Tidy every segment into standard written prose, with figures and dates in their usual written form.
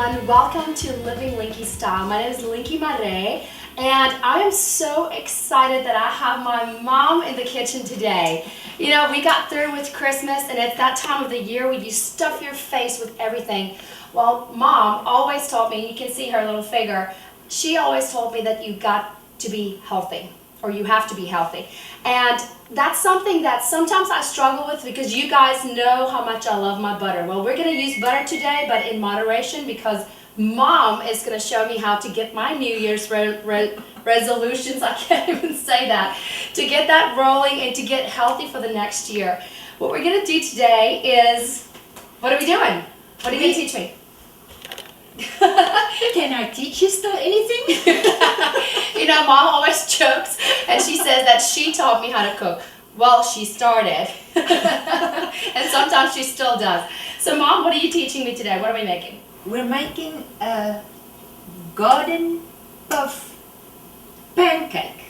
everyone, welcome to Living Linkie Style. My name is Linkie Mare, and I am so excited that I have my mom in the kitchen today. You know, we got through with Christmas, and it's that time of the year where you stuff your face with everything. Well, Mom always told me, you can see her little figure, she always told me that you got to be healthy, or you have to be healthy. And that's something that sometimes I struggle with because you guys know how much I love my butter. Well, we're going to use butter today, but in moderation, because Mom is going to show me how to get my New Year's resolutions, I can't even say that, to get that rolling and to get healthy for the next year. What we're going to do today is, what are we doing? What are you going to teach me? Can I teach you still anything? You know, Mom always jokes and she says that she taught me how to cook. Well, she started. And sometimes she still does. So Mom, what are you teaching me today? What are we making? We're making a garden puff pancake.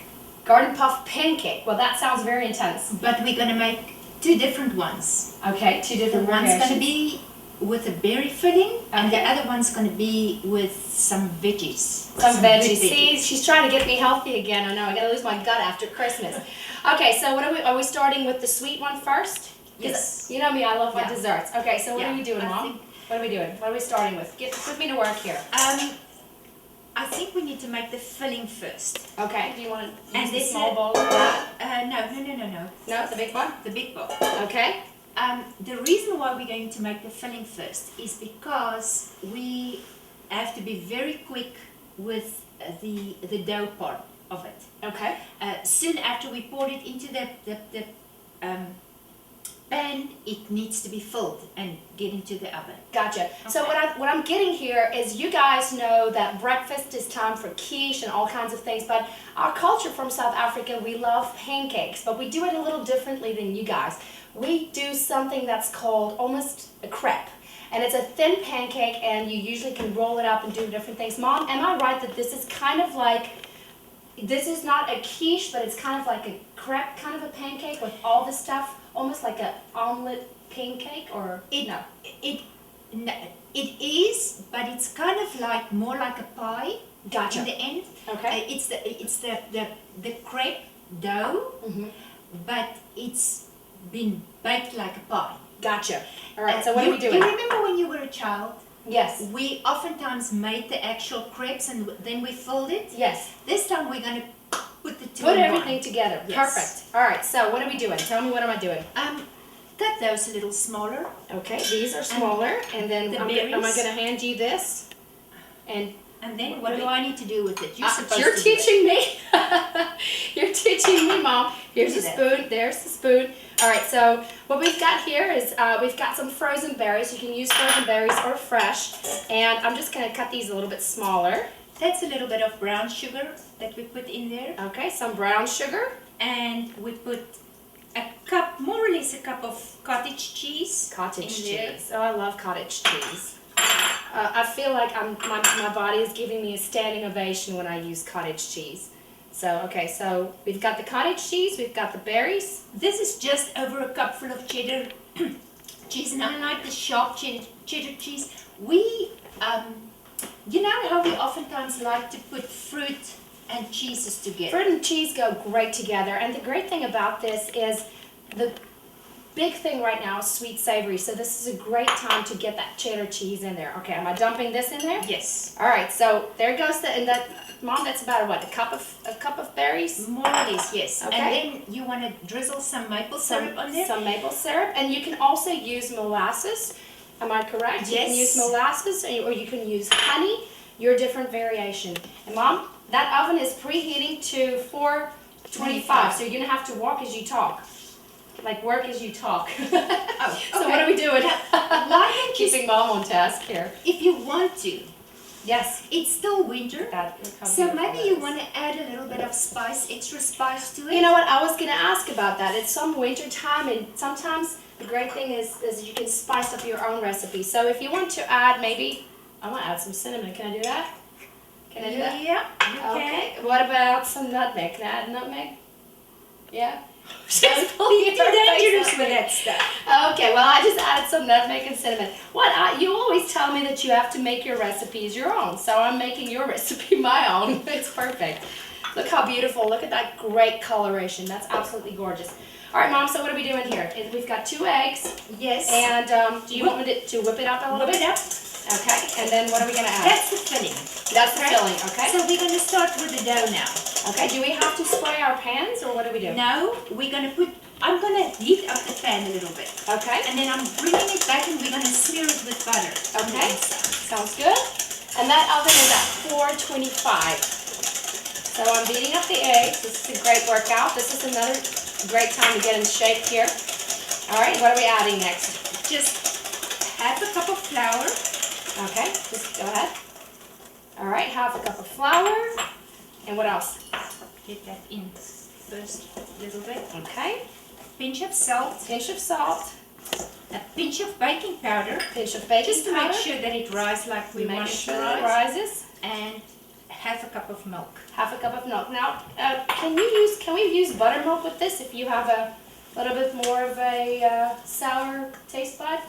Garden puff pancake. Well, that sounds very intense. But we're going to make two different ones. Okay, two different The one's variations. going to be with a berry filling, and the other one's going to be with some veggies. Some veggies. good See, she's trying to get me healthy again. I know, I gotta lose my gut after Christmas. Okay, so what are we starting with the sweet one first? Yes. You know me, I love my Yeah. desserts. Okay, so what Yeah, are we doing, I Mom? think- What are we doing? What are we starting with? Put me to work here. I think we need to make the filling first. Okay, do you want to use And the this small is- bowl of that? No. No, the big one? The big bowl. Okay. The reason why we're going to make the filling first is because we have to be very quick with the dough part of it. Okay. Soon after we pour it into the pan, it needs to be filled and get into the oven. Gotcha. So Okay. what I'm getting here is you guys know that breakfast is time for quiche and all kinds of things, but our culture from South Africa, we love pancakes, but we do it a little differently than you guys. We do something that's called almost a crepe. And it's a thin pancake, and you usually can roll it up and do different things. Mom, am I right that this is kind of like, this is not a quiche, but it's kind of like a crepe kind of a pancake with all the stuff, almost like an omelet pancake, or no? It is, but it's kind of like more like a pie. Gotcha. In the end. Okay. It's the crepe dough, but it's been baked like a pie. Gotcha. All right, so what are we doing? You remember when you were a child? Yes. We oftentimes made the actual crepes and then we filled it. Yes. This time we're going to put the two Put in everything one. together. Yes. Perfect. All right, so what are we doing? Tell me, what am I doing? Cut those a little smaller. Okay, these are smaller, and then the am I berries. going to hand you this? And And then what do I need to do with it? you're to do it. teaching me. You're teaching me, Mom. Here's a Look at spoon. There's the spoon. All right, so what we've got here is we've got some frozen berries. You can use frozen berries or fresh. And I'm just going to cut these a little bit smaller. That's a little bit of brown sugar that we put in there. Okay, some brown sugar. And we put a cup, more or less a cup of cottage cheese. Cottage in there. cheese. Oh, I love cottage cheese. I feel like my body is giving me a standing ovation when I use cottage cheese. So, okay, so we've got the cottage cheese, we've got the berries. This is just over a cup full of cheddar cheese, and I like the sharp cheddar cheese. We, you know how we oftentimes like to put fruit and cheeses together. Fruit and cheese go great together, and the great thing about this is the big thing right now is sweet savory, so this is a great time to get that cheddar cheese in there. Okay, am I dumping this in there? Yes. All right, so there goes Mom, that's about what, a cup of berries? More or less, yes. Okay. And then you want to drizzle some maple syrup on there. Some maple syrup, and you can also use molasses. Am I correct? You can use Yes. molasses, or you can use honey. Your different variation. And Mom, that oven is preheating to 425, so you're gonna have to walk as you talk. Like work as you talk. Oh, So okay. what are we doing? Why don't you, Keeping Mom on task here. if you want to, Yes. it's still winter, so maybe you want to add a little bit of spice, extra spice to it. You know what? I was going to ask about that. It's some winter time, and sometimes the great thing is you can spice up your own recipe. So if you want to add, maybe I want to add some cinnamon. Can I do that? Can I do that? Yeah, you Okay. What about some nutmeg? Can I add nutmeg? Yeah. can. Be too dangerous with that stuff. Okay, well, I just added some nutmeg and cinnamon. You always tell me that you have to make your recipes your own, so I'm making your recipe my own. It's perfect. Look how beautiful. Look at that great coloration. That's absolutely gorgeous. All right, Mom, so what are we doing here? We've got 2 eggs. Yes. And do you want me to whip it up a little bit? Whip it up. Okay, and then what are we going to add? That's the filling. That's the filling, okay. So we're going to start with the dough now. Okay, do we have to spray our pans, or what do we do? No, we're going to I'm going to heat up the pan a little bit. Okay. And then I'm bringing it back and we're going to smear it with butter. Okay, sounds good. And that oven is at 425. So I'm beating up the eggs. This is a great workout. This is another great time to get in shape here. All right, what are we adding next? Just half a cup of flour. Okay, just go ahead. All right, half a cup of flour. And what else? Get that in first a little bit. Okay. Pinch of salt. Pinch of salt. A pinch of baking powder. Pinch of baking just to powder. make sure that it rises like we want it to rise. It rises. And half a cup of milk. Half a cup of milk. Now, can we use buttermilk with this if you have a little bit more of a sour taste bud?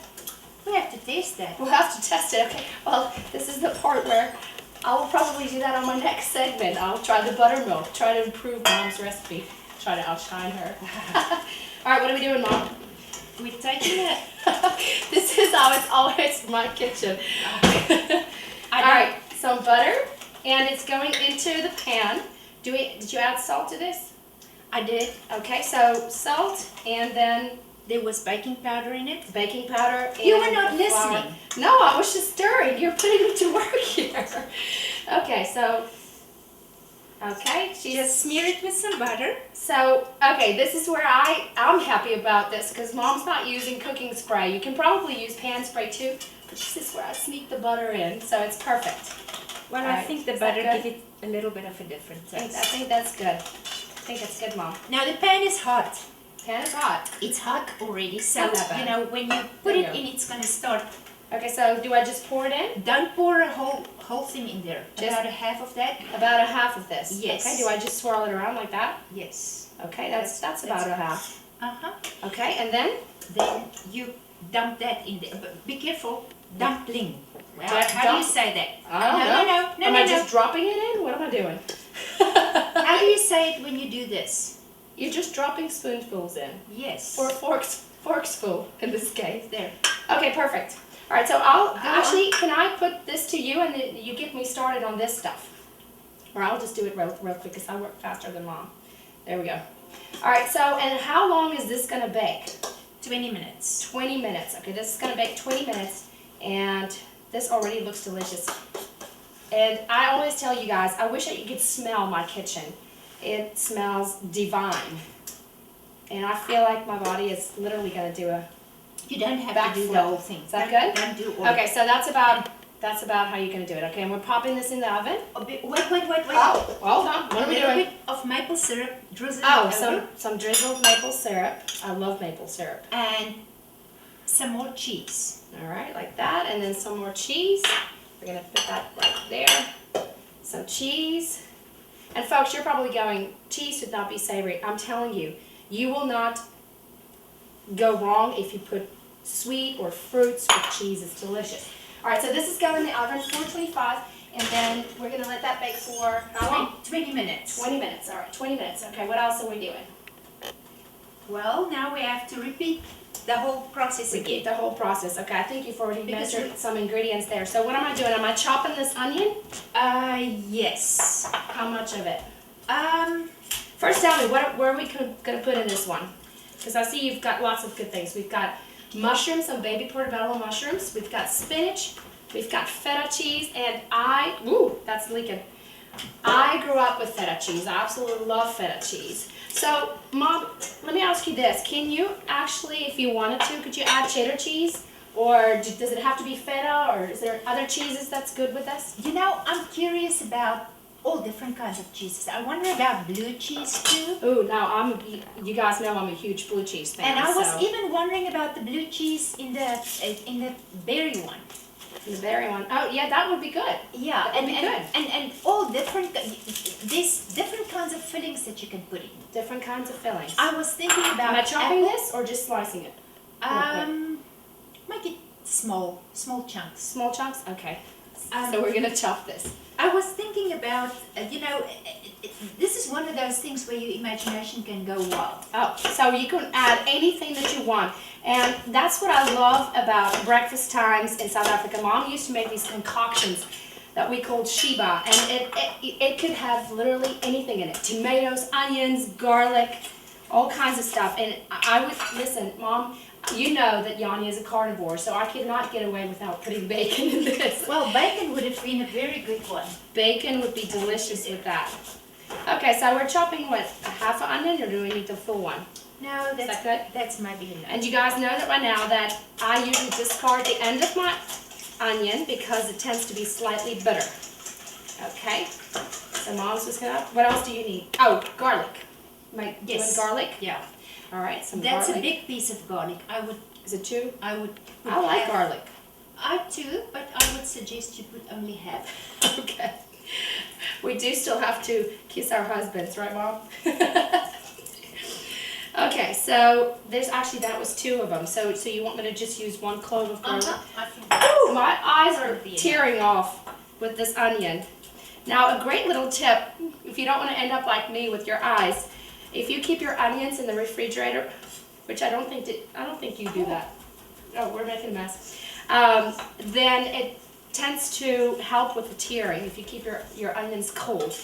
We have to taste that. We'll have to test it. Okay. Well, this is the part where I will probably do that on my next segment. I'll try the buttermilk. Try to improve Mom's recipe. Try to outshine her. All right, what are we doing, Mom? We're taking it. This is how it's always in my kitchen. All right, some butter, and it's going into the pan. Did you add salt to this? I did. Okay, so salt, and then there was baking powder in it. Baking powder. And you were not flour. listening. No, I was just stirring. You're putting me to work here. Okay, so. Okay, just smear it with some butter. So, okay, this is where I'm happy about this because Mom's not using cooking spray. You can probably use pan spray too, but this is where I sneak the butter in, so it's perfect. Well, I think the butter gives it a little bit of a different taste. I think that's good. I think that's good, Mom. Now the pan is hot. Pan is hot. It's hot already, so you know when you put it in, it's going to start. Okay, so do I just pour it in? Don't pour a whole thing in there. Just about a half of that. About a half of this. Yes. Okay, do I just swirl it around like that? Yes. Okay, that's about a half. Okay, and then? Then you dump that in there. But be careful. Dumpling. How do you say that? I don't know. No. Am I just dropping it in? What am I doing? How do you say it when you do this? You're just dropping spoonfuls in. Yes. Or forksful in this case. There. Okay, perfect. All right, so can I put this to you and then you get me started on this stuff? Or I'll just do it real quick because I work faster than Mom. There we go. All right, so, and how long is this going to bake? 20 minutes. 20 minutes. Okay, this is going to bake 20 minutes, and this already looks delicious. And I always tell you guys, I wish that you could smell my kitchen. It smells divine. And I feel like my body is literally going to do a You don't have to do the whole thing. Is that good? Don't do all. Okay, so that's about how you're going to do it. Okay, and we're popping this in the oven. Wait. Oh, hold on. What are we doing? A little bit of maple syrup drizzled over. Some drizzled maple syrup. I love maple syrup. And some more cheese. All right, like that, and then some more cheese. We're going to put that right there. Some cheese. And folks, you're probably going, cheese should not be savory. I'm telling you, you will not go wrong if you put sweet or fruits with cheese. It's delicious. All right, so this is going in the oven, 425, and then we're going to let that bake for how long? 20 minutes. 20 minutes, all right, 20 minutes. Okay, what else are we doing? Well, now we have to repeat the whole process again. Repeat the whole process. Okay, I think you've already measured some ingredients there. So what am I doing? Am I chopping this onion? Yes. How much of it? First tell me, where are we going to put in this one? Because I see you've got lots of good things. We've got mushrooms, some baby portobello mushrooms. We've got spinach. We've got feta cheese. And that's leaking. I grew up with feta cheese. I absolutely love feta cheese. So, Mom, let me ask you this. Can you actually, if you wanted to, could you add cheddar cheese? Or does it have to be feta? Or is there other cheeses that's good with this? You know, I'm curious about all different kinds of cheeses. I wonder about blue cheese too. Ooh, now you guys know I'm a huge blue cheese fan. And I was even wondering about the blue cheese in the berry one. The berry one. Oh, yeah, that would be good. Yeah, that would be good. And all different, there's different kinds of fillings that you can put in. Different kinds of fillings. I was thinking about Am I chopping this or just slicing it? make it small chunks. Small chunks? Okay. Um, So we're going to chop this. I was thinking about, this is one of those things where your imagination can go wild. Oh, so you can add anything that you want. And that's what I love about breakfast times in South Africa. Mom used to make these concoctions that we called Sheba. And it could have literally anything in it. Tomatoes, onions, garlic, all kinds of stuff. And I would, listen, Mom, you know that Yanni is a carnivore, so I could not get away without putting bacon in this. Well, bacon would have been a very good one. Bacon would be delicious with that. Okay, so we're chopping what, a half an onion, or do we need the full one? No, Is that good? that's maybe enough. And you guys know that by now that I usually discard the end of my onion because it tends to be slightly bitter. Okay, so Mom's just gonna, what else do you need? Oh, garlic. Yes. Garlic? Yeah. All right, some That's garlic. a big piece of garlic. Is it two? I would I like have- garlic. I too, but I would suggest you put only half. Okay. We do still have to kiss our husbands, right, Mom? Okay, so there's actually, that was two of them. So you want me to just use one clove of garlic? I think Ooh, my eyes are Would be tearing off with this onion. Now, a great little tip, if you don't want to end up like me with your eyes, if you keep your onions in the refrigerator, which I don't think you do that. Oh, we're making a mess. Then it tends to help with the tearing. If you keep your onions cold,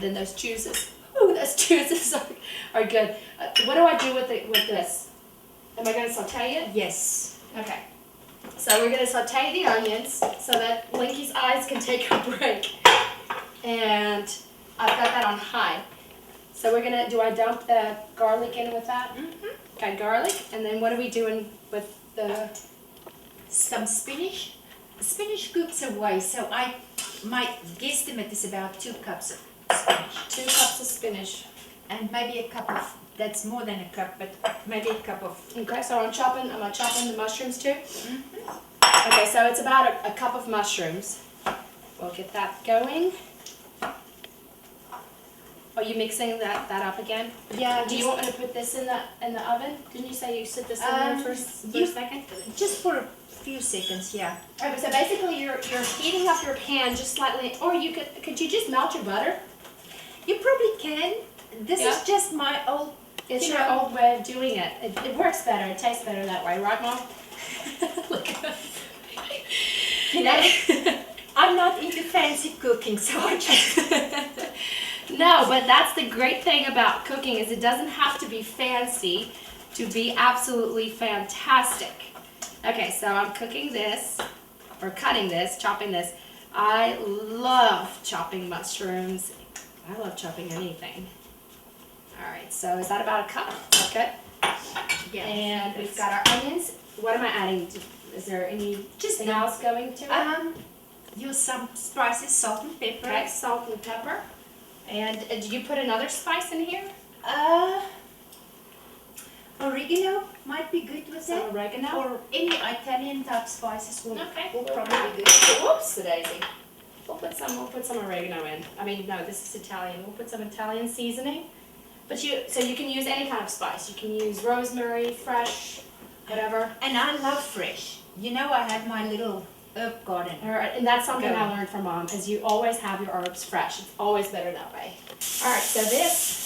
then those juices, are good. What do I do with this? Am I going to saute it? yes. Okay. So we're going to saute the onions so that Linkie's eyes can take a break. And I've got that on high. So we're going to, do I dump the garlic in with that? Mm-hmm. Okay, garlic. And then what are we doing with the... Some spinach. Spinach cooks away, so I might guesstimate is about 2 cups of spinach. 2 cups of spinach. And maybe a cup of, that's more than a cup, but maybe a cup of. Okay, so am I chopping the mushrooms too? Okay, so it's about a cup of mushrooms. We'll get that going. Are you mixing that up again? Yeah, Do you want me to put this in the oven? Didn't you say you sit this in there for a second? just for a few seconds, yeah. Okay, so basically you're heating up your pan just slightly, or you could you just melt your butter? You probably can. This Yeah. is just my old. It's You your know- old way of doing it. It works better. It tastes better that way, right, Mom? Look at that. You know, I'm not into fancy cooking, so I just. No, but that's the great thing about cooking is it doesn't have to be fancy to be absolutely fantastic. Okay, so I'm cooking this, or cutting this, chopping this. I love chopping mushrooms. I love chopping anything. All right, so is that about a cup? Okay. Yeah. And we've got our onions. What am I adding? Is there anything else going to it? Use some spices, salt and pepper. Okay, salt and pepper. And do you put another spice in here? Oregano might be good with Some that. oregano? Or any Italian type spices will, Okay. will probably be good. Whoops, daisy. We'll put some oregano in. I mean, no, this is Italian. We'll put some Italian seasoning. But so you can use any kind of spice. You can use rosemary, fresh, whatever. And I love fresh. You know, I have my little herb garden. All right, and that's something Go. I learned from Mom, is you always have your herbs fresh. It's always better that way. All right, so this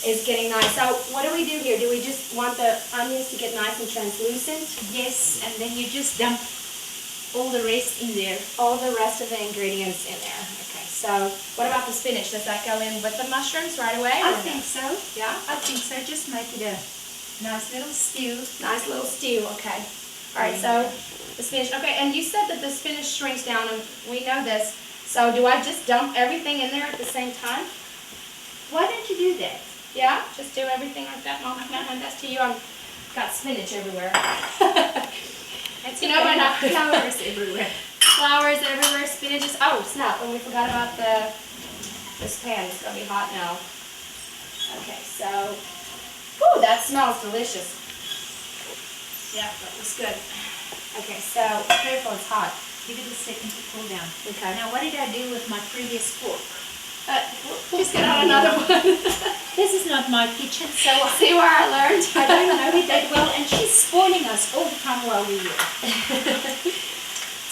is getting nice. So what do we do here? Do we just want the onions to get nice and translucent? Yes, and then you just dump all the rest in there. All the rest of the ingredients in there. Okay, so what about the spinach? Does that go in with the mushrooms right away? I or no? think so. Yeah? I think so. Just make it a nice little stew. Nice little stew, okay. All right, so the spinach, okay, and you said that the spinach shrinks down, and we know this. So do I just dump everything in there at the same time? Why don't you do that? Yeah, just do everything like that, Mom. No, that's to you. I've got spinach everywhere. It's You know, okay, but not- flowers everywhere. Flowers everywhere, spinach is, oh, snap, and we forgot about this pan. It's gonna be hot now. Okay, so, whew, that smells delicious. Yeah, that looks good. Okay, so, careful, it's hot. Give it a second to cool down. Okay. Now, what did I do with my previous fork? Just get out another one. This is not my kitchen, so See where I learned? I don't know it that well, and she's spoiling while we're here.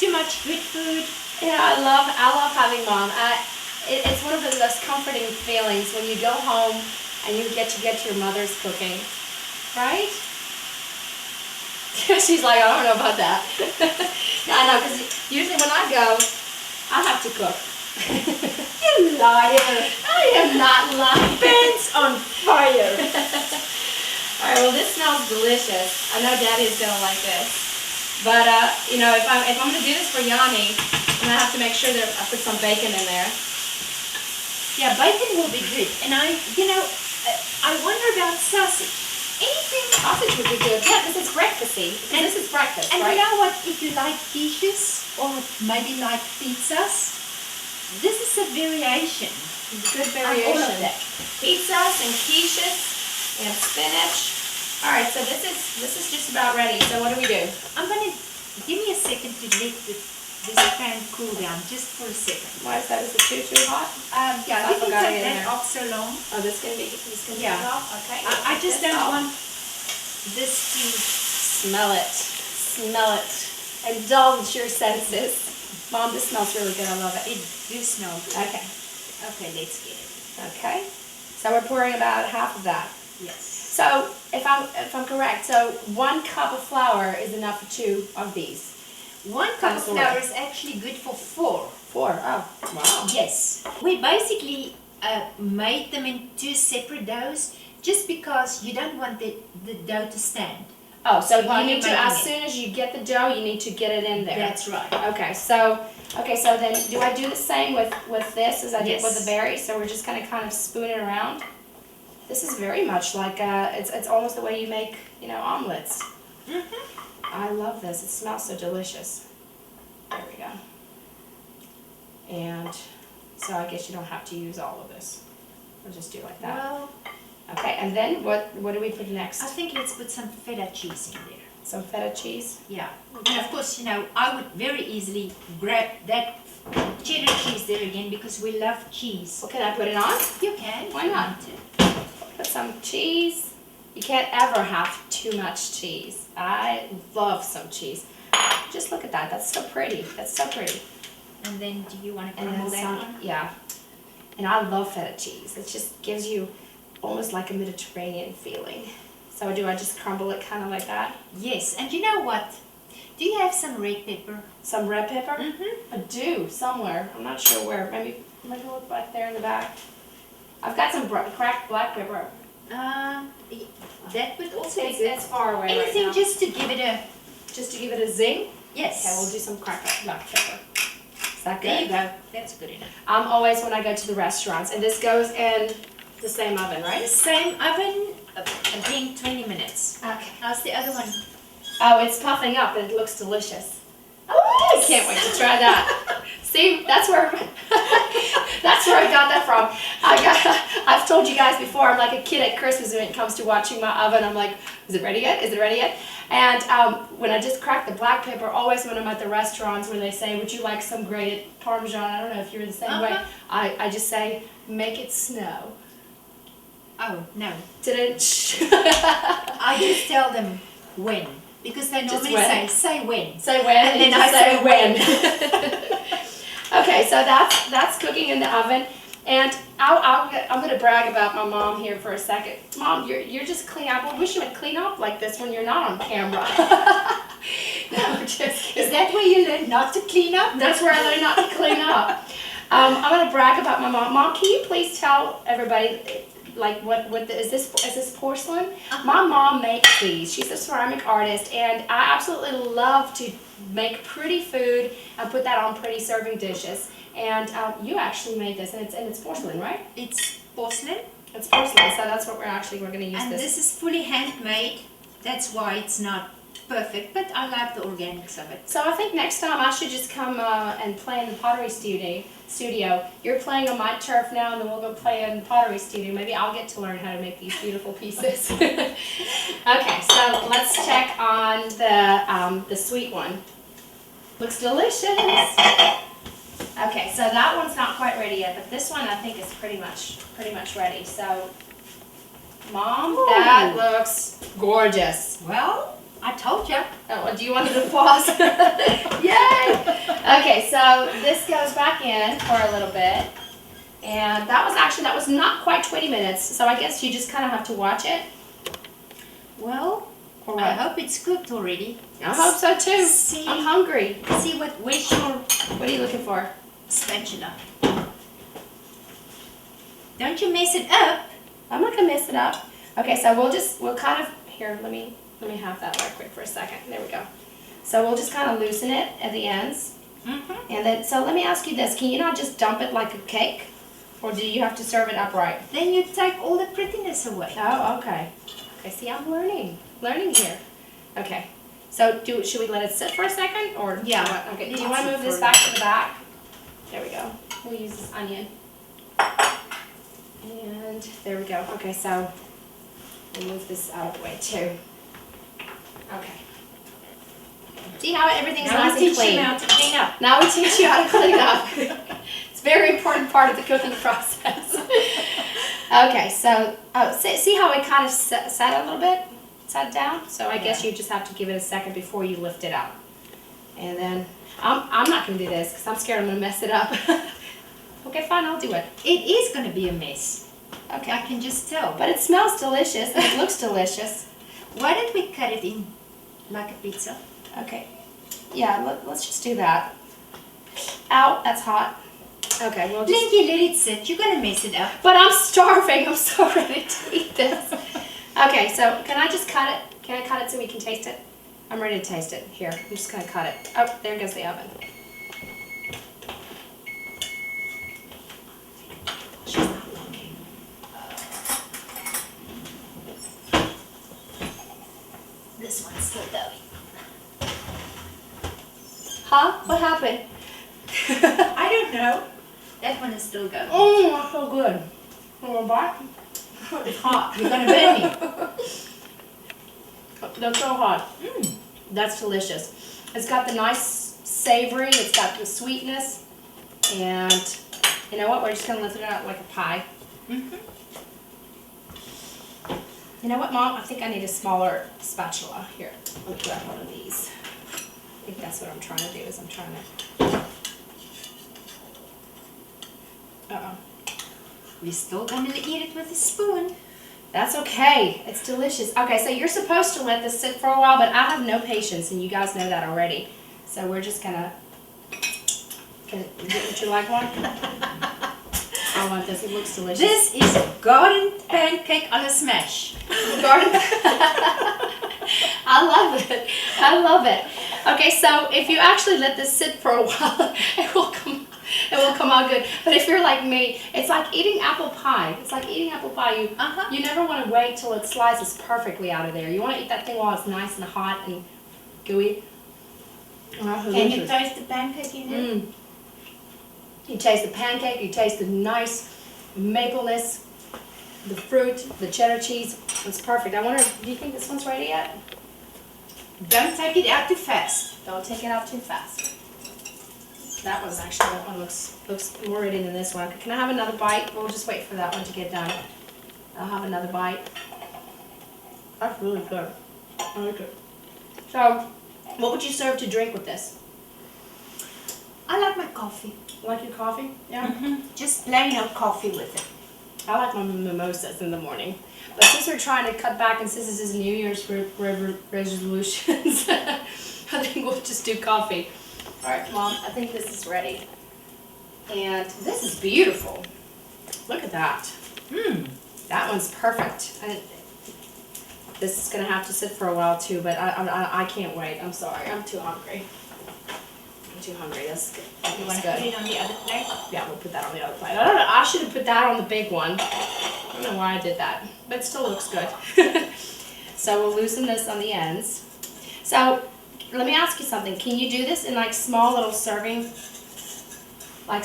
Too much good food. Yeah, I love having mom. It's one of the most comforting feelings when you go home and you get your mother's cooking, right? She's like, I don't know about that. I know, because usually when I go, I have to cook. You liar. I am not lying. Pants on fire. All right, well, this smells delicious. I know Daddy's gonna like this. But you know, if I'm gonna do this for Yanni, I'm gonna have to make sure that I put some bacon in there. Yeah, bacon will be good. And I wonder about sausage. Anything. Sausage would be good. Yeah, because it's breakfasty. And this is breakfast, And right? you know what? If you like quiches or maybe like pizzas, this is a variation. Good All variation. of that. Pizzas and quiches and spinach. All right, so this is just about ready. So what do we do? I'm gonna give me a second to let this pan cool down, just for a second. Why is that? Is it too hot? Yeah, I we can forgot take it in that there. off so long. Oh, this can be Yeah. off. Okay. I just don't want this to. Smell it. Smell it. Indulge your senses. Mom, this smells really good. I love it. It do smell good. Okay. Okay, let's get it. Okay. So we're pouring about half of that. Yes. So if I'm correct, so 1 cup of flour is enough for 2 of these. 1 cup of That's the flour word. is actually good for 4. 4. Oh, wow. Yes. We basically made them in 2 separate doughs just because you don't want the dough to stand. Oh, so While you need you're to, as making soon as you get the dough, you need to get it in there. That's right. Okay, so then do I do the same with this as I did with Yes. the berries? So we're just gonna kind of spoon it around. This is very much like it's almost the way you make, you know, omelets. I love this. It smells so delicious. There we go. And so I guess you don't have to use all of this. We'll just do it like that. Well, Okay, and then what do we put next? I think let's put some feta cheese in there. Some feta cheese. Yeah. And of course, you know, I would very easily grab that cheddar cheese there again because we love cheese. Well, can I put it on? You can. if Why you not? want to. Put some cheese. You can't ever have too much cheese. I love some cheese. Just look at that. That's so pretty. That's so pretty. And then do you want to And crumble then that some, one? yeah. And I love feta cheese. It just gives you almost like a Mediterranean feeling. So do I just crumble it kind of like that? Yes. And you know what? Do you have some red pepper? Some red pepper? Mm-hmm. I do, somewhere. I'm not sure where. Maybe look back there in the back. I've got some cracked black pepper. That would also be good. It's far away Anything right now. just to give it a... Just to give it a zing? Yes. Okay, we'll do some cracked black pepper. Is that good? There you go. That's good enough. I'm always when I go to the restaurants, and this goes in the same oven, The right? same oven, again 20 minutes. Okay. How's the other one? Oh, it's puffing up and it looks delicious. Oh, I can't wait to try that. See, that's where I got that from. I've told you guys before, I'm like a kid at Christmas when it comes to watching my oven. I'm like, is it ready yet? Is it ready yet? And when I just crack the black pepper, always when I'm at the restaurants where they say, would you like some grated Parmesan? I don't know if you're the same way. I just say, make it snow. Oh, no. Didn't I just tell them when. Because they Just normally when? say when. Say when, And then you just I say when. Okay, so that's cooking in the oven, and I'm gonna brag about my mom here for a second. Mom, you're just clean up. I wish you would clean up like this when you're not on camera. No, just kidding. Is that where you learn not to clean up? That's where I learned not to clean up. I'm gonna brag about my mom. Mom, can you please tell everybody, like, is this porcelain? My mom makes these. She's a ceramic artist, and I absolutely love to make pretty food and put that on pretty serving dishes. And you actually made this, and it's porcelain, right? It's porcelain. It's porcelain, so that's what we're going to use And this. this is fully handmade. That's why it's not perfect, but I like the organics of it. So I think next time I should just come and play in the pottery studio. You're playing on my turf now, and then we'll go play in the pottery studio. Maybe I'll get to learn how to make these beautiful pieces. Okay, so let's check on the sweet one. Looks delicious. Okay, so that one's not quite ready yet, but this one I think is pretty much ready. So, Mom, Ooh. that looks gorgeous. Well, I told you. Oh, well, do you want to pause? Yay! Okay, so this goes back in for a little bit. And that was not quite 20 minutes. So I guess you just kind of have to watch it. Well, Or I what? hope it's cooked already. I hope so too. See. I'm hungry. See where's your What are you looking for? spatula? Don't you mess it up. I'm not gonna mess it up. Okay, so we'll kind of, here, let me have that right quick for a second. There we go. So we'll just kind of loosen it at the ends. Mm-hmm. And then, so let me ask you this. Can you not just dump it like a cake? Or do you have to serve it upright? Then you take all the prettiness away. Oh, okay. Okay, see, I'm learning here. Okay, so should we let it sit for a second, or Yeah. Okay. Do Let you it want to sit move for this a back minute. to the back? There we go. We'll use this onion. And there we go. Okay, so we'll move this out of the way too. Okay. See how everything's Now nice we and teach you clean. how to clean up. Now we teach you how to clean up. It's a very important part of the cooking process. Okay, so see how it kind of sat a little bit? Sat down? So I guess you just have to give it a second before you lift it up. And then, I'm not going to do this because I'm scared I'm going to mess it up. Okay, fine, I'll do it. It is going to be a mess. Okay. I can just tell. But it smells delicious and it looks delicious. Why don't we cut it in like a pizza? Okay. Yeah, let's just do that. Ow, that's hot. Okay, we'll just... Linkie, let it sit. You're going to mess it up. But I'm starving. I'm so ready to eat this. Okay, so can I just cut it? Can I cut it so we can taste it? I'm ready to taste it. Here, I'm just going to cut it. Oh, there goes the oven. She's not looking. This one's still going. Huh? What happened? I don't know. That one is still going. Oh, that's so good. Want a bite? It's hot. You're going to burn me. That's so hot. That's delicious. It's got the nice savory, it's got the sweetness, and you know what? We're just gonna lift it out like a pie. Mm-hmm. You know what, Mom? I think I need a smaller spatula. Here, let me grab one of these. I think that's what I'm trying to do, is I'm trying to... Uh-oh. We're still going to eat it with a spoon. That's okay. It's delicious. Okay, so you're supposed to let this sit for a while, but I have no patience, and you guys know that already. So we're just gonna... Would you like one? I want this. It looks delicious. This is a garden pancake a la smash. Garden. I love it. I love it. Okay, so if you actually let this sit for a while, it will come out good. But if you're like me, it's like eating apple pie. It's like eating apple pie. You never want to wait till it slices perfectly out of there. You want to eat that thing while it's nice and hot and gooey. Oh, Can you taste the pancake in it? You taste the pancake, you taste the nice mapleness, the fruit, the cheddar cheese. It's perfect. I wonder, do you think this one's ready yet? Don't take it out too fast. Don't take it out too fast. That one looks more ready than this one. Can I have another bite? We'll just wait for that one to get done. I'll have another bite. That's really good. I like it. So, what would you serve to drink with this? I like my coffee. Like your coffee? Yeah. Just plain old coffee with it. I like my mimosas in the morning. But since we're trying to cut back and since this is New Year's resolutions, I think we'll just do coffee. Alright, Mom, I think this is ready. And this is beautiful. Look at that. That one's perfect. This is going to have to sit for a while too, but I can't wait. I'm sorry. I'm too hungry. I'm too hungry. That's good. You want to put it on the other plate? Yeah, we'll put that on the other plate. I don't know. I should have put that on the big one. I don't know why I did that, but it still looks good. So we'll loosen this on the ends. So let me ask you something. Can you do this in like small little serving, I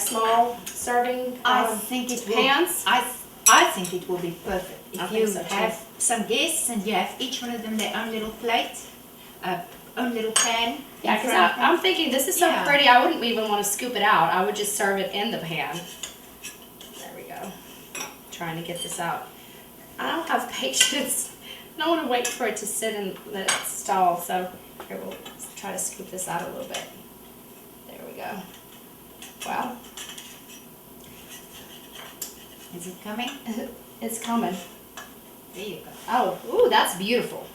think it will. pans? I think it will be perfect. I If think you so, too. have some guests and you have each one of them their own little plate, own little pan. Yeah, in because front of them. I'm thinking this is so Yeah. pretty. I wouldn't even want to scoop it out. I would just serve it in the pan. There we go. Trying to get this out. I don't have patience. I don't want to wait for it to sit and let it stall, so here we'll try to scoop this out a little bit. There we go. Wow. Is it coming? It's coming. There you go. Oh, ooh, that's beautiful.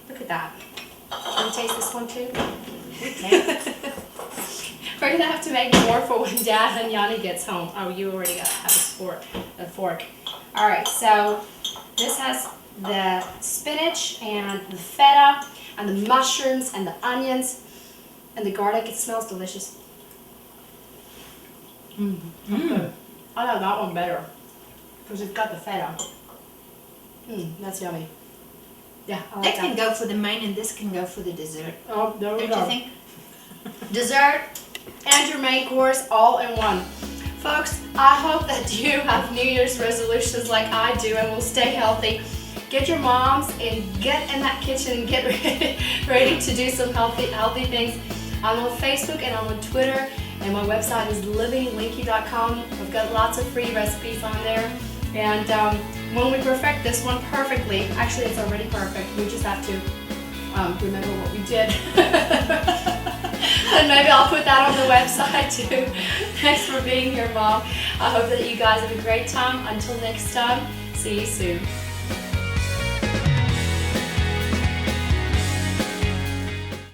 Look at that. Can you taste this one too? Okay. We're gonna have to make more for when Dad and Yanni gets home. Oh, you already have a fork. All right, so this has the spinach and the feta and the mushrooms and the onions and the garlic. It smells delicious. Okay. I like that one better because it's got the feta. That's yummy. Yeah, I like That can go for the main and this can go for the dessert. Oh, there we Don't go. you think? Dessert and your main course all in one. Folks, I hope that you have New Year's resolutions like I do and will stay healthy. Get your moms and get in that kitchen and get ready to do some healthy things. I'm on Facebook and I'm on Twitter, and my website is livinglinkie.com. I've got lots of free recipes on there. And when we perfect this one perfectly, actually it's already perfect, we just have to remember what we did. And maybe I'll put that on the website too. Thanks for being here, Mom. I hope that you guys have a great time. Until next time, see you soon.